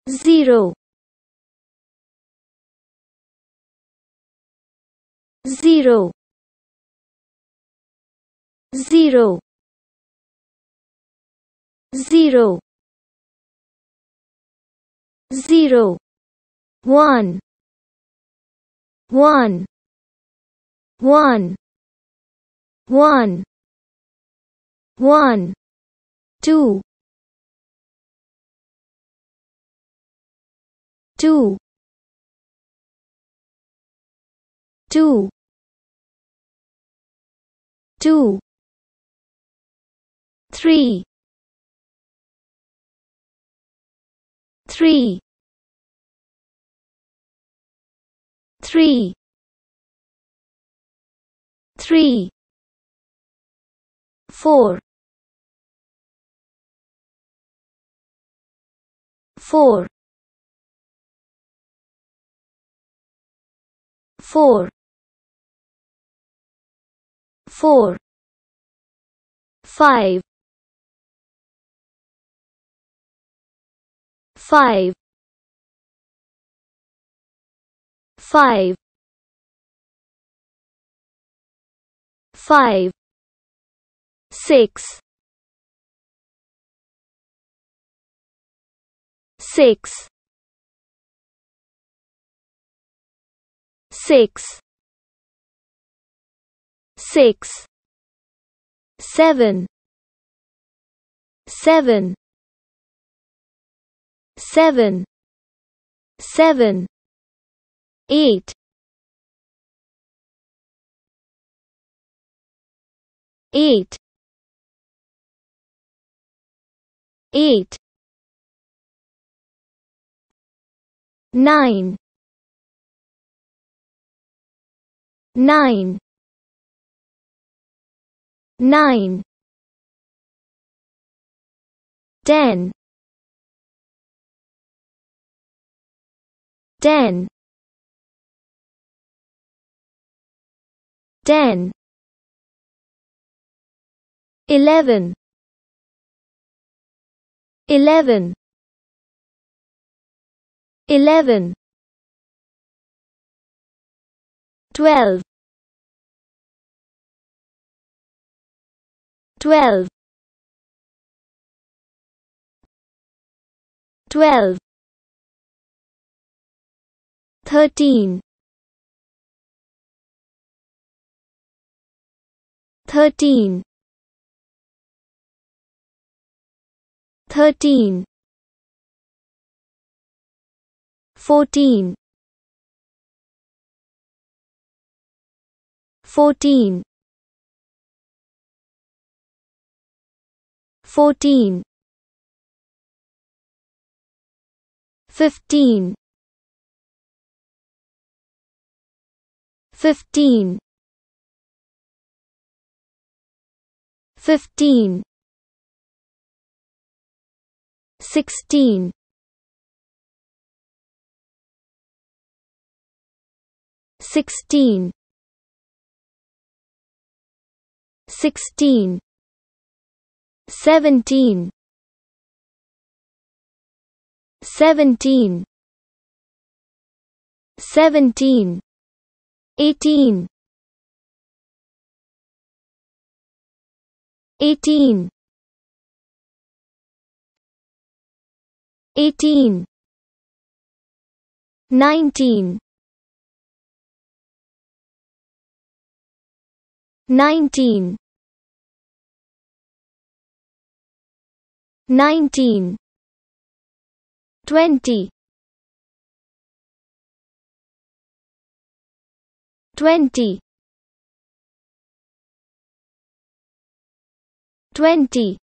0 0 0 0 0 1 1 1 1 1 2 2 2 2 3 3 3 3 4 4 4 4 5 5 5 5 6 6 6 6 7 7 7 7 8 8 8 9 9 9 10 10 10 11 11 11 12 12 12 13 13 13 14 14 14 15 15 15 16 16 16 17 17 17 18 18 18 19 19 19 20 20 20